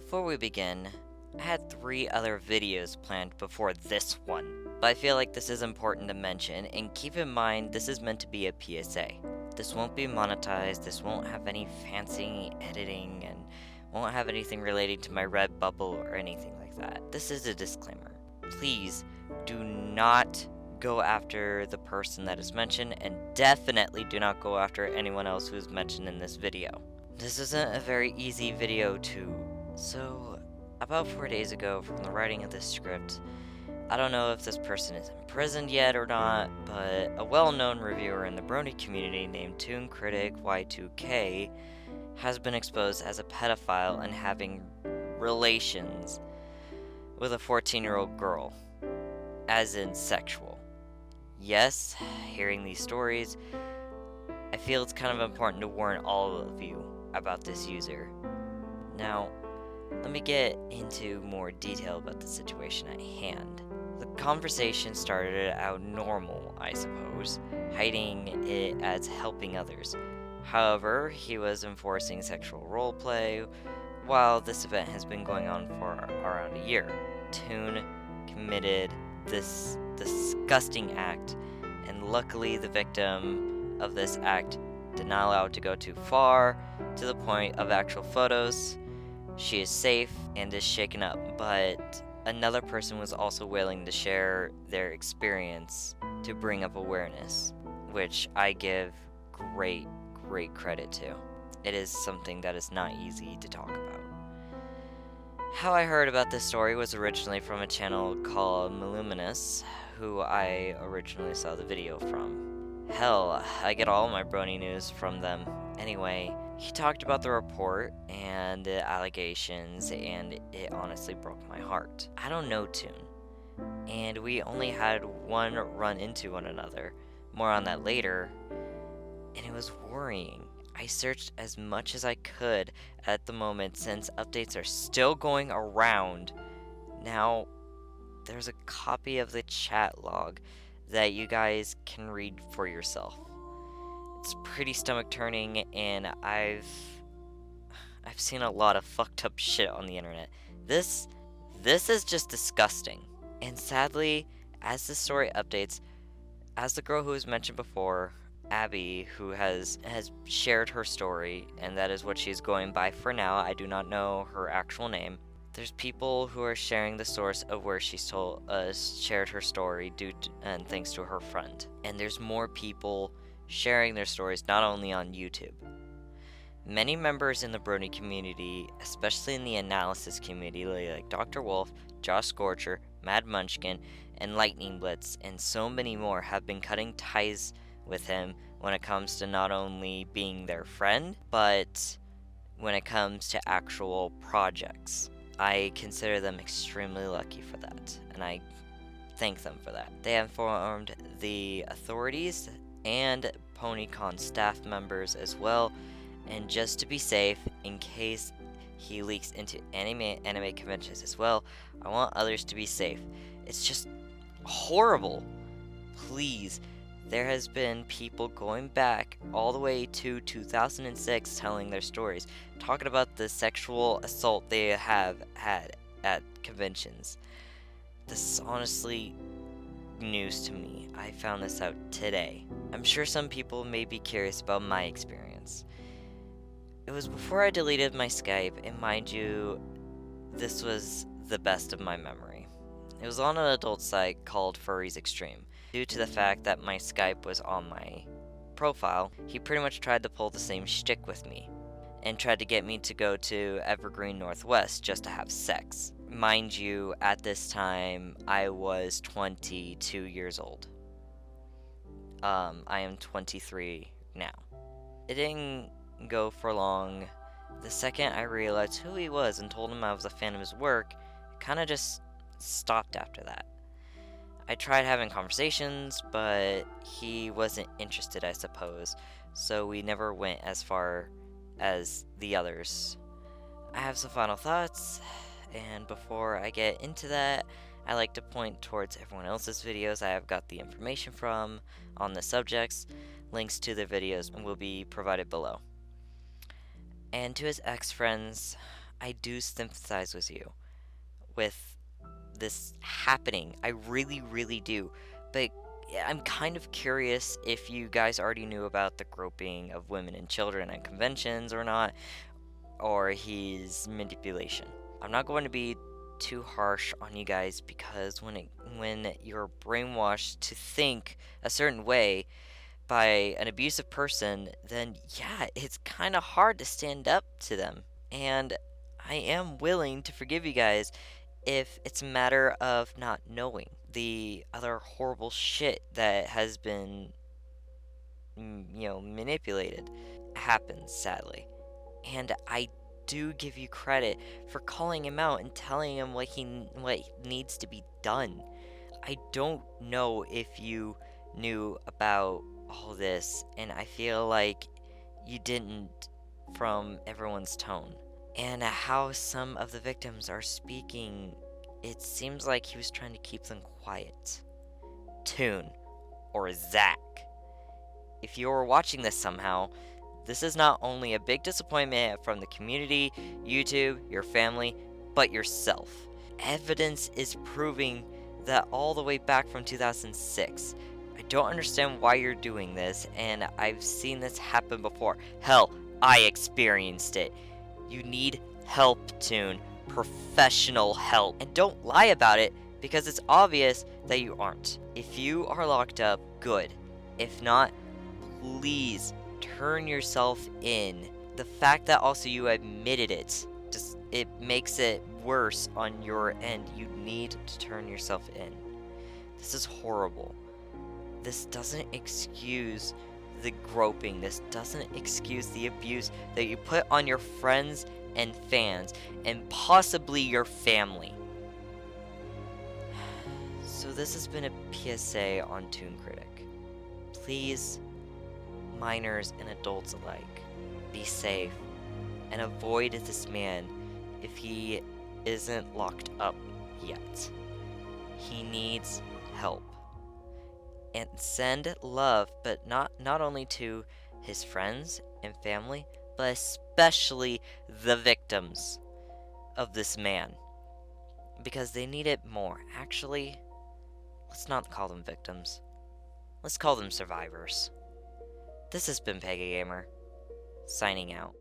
Before we begin, I had 3 other videos planned before this one, but I feel like this is important to mention, and keep in mind this is meant to be a PSA. This won't be monetized, this won't have any fancy editing, and won't have anything relating to my red bubble or anything like that. This is a disclaimer. Please do not go after the person that is mentioned, and definitely do not go after anyone else who's mentioned in this video. This isn't a very easy video so about 4 days ago from the writing of this script, I don't know if this person is imprisoned yet or not, but a well-known reviewer in the Brony community named ToonKriticY2K has been exposed as a pedophile and having relations with a 14-year-old girl, as in sexual. Yes, hearing these stories, I feel it's kind of important to warn all of you about this user. Now, let me get into more detail about the situation at hand. The conversation started out normal, I suppose, hiding it as helping others. However, he was enforcing sexual roleplay while this event has been going on for around a year. Toon committed this disgusting act, and luckily the victim of this act did not allow it to go too far to the point of actual photos. She is safe and is shaken up, but another person was also willing to share their experience to bring up awareness, which I give great credit to. It is something that is not easy to talk about. How I heard about this story was originally from a channel called Maluminous, who I originally saw the video from. Hell, I get all my brony news from them. Anyway, he talked about the report and the allegations, and it honestly broke my heart. I don't know Toon, and we only had one run into one another. More on that later, and it was worrying. I searched as much as I could at the moment since updates are still going around. Now, there's a copy of the chat log that you guys can read for yourself. It's pretty stomach turning, and I've seen a lot of fucked up shit on the internet. This is just disgusting. And sadly, as the story updates, as the girl who was mentioned before, Abby, who has shared her story, and that is what she's going by for now. I do not know her actual name. There's people who are sharing the source of where she shared her story and thanks to her friend. And there's more people sharing their stories not only on YouTube. Many members in the Brony community, especially in the analysis community, like Dr. Wolf, Josh Scorcher, Mad Munchkin, and Lightning Blitz, and so many more, have been cutting ties with him when it comes to not only being their friend, but when it comes to actual projects. I consider them extremely lucky for that, and I thank them for that. They informed the authorities and PonyCon staff members as well, and just to be safe, in case he leaks into anime conventions as well, I want others to be safe. It's just horrible. Please, there has been people going back all the way to 2006 telling their stories, talking about the sexual assault they have had at conventions. This is honestly news to me. I found this out today. I'm sure some people may be curious about my experience. It was before I deleted my Skype, and mind you, this was the best of my memory. It was on an adult site called Furries Extreme. Due to the fact that my Skype was on my profile, he pretty much tried to pull the same shtick with me, and tried to get me to go to Evergreen Northwest just to have sex. Mind you, at this time, I was 22 years old. I am 23 now. It didn't go for long. The second I realized who he was and told him I was a fan of his work, it kind of just stopped after that. I tried having conversations, but he wasn't interested, I suppose, so we never went as far as the others. I have some final thoughts, and before I get into that, I like to point towards everyone else's videos I have got the information from on the subjects. Links to their videos will be provided below. And to his ex-friends, I do sympathize with you with this happening. I really, really do. But yeah, I'm kind of curious if you guys already knew about the groping of women and children at conventions or not, or his manipulation. I'm not going to be too harsh on you guys because when you're brainwashed to think a certain way by an abusive person, then yeah, it's kind of hard to stand up to them. And I am willing to forgive you guys if it's a matter of not knowing the other horrible shit that has been, manipulated happens, sadly. And I do give you credit for calling him out and telling him what needs to be done. I don't know if you knew about all this, and I feel like you didn't from everyone's tone. And how some of the victims are speaking, it seems like he was trying to keep them quiet. Toon, or Zach, if you're watching this somehow, this is not only a big disappointment from the community, YouTube, your family, but yourself. Evidence is proving that all the way back from 2006. I don't understand why you're doing this, and I've seen this happen before. Hell, I experienced it. You need help, Toon. Professional help. And don't lie about it, because it's obvious that you aren't. If you are locked up, good. If not, please turn yourself in. The fact that also you admitted it, it makes it worse on your end. You need to turn yourself in. This is horrible. This doesn't excuse the groping. This doesn't excuse the abuse that you put on your friends and fans, and possibly your family. So this has been a PSA on ToonKritic. Please, minors and adults alike, be safe and avoid this man if he isn't locked up yet. He needs help. And send love, but not only to his friends and family, but especially the victims of this man, because they need it more. Actually, let's not call them victims. Let's call them survivors. This has been Peggy Gamer, signing out.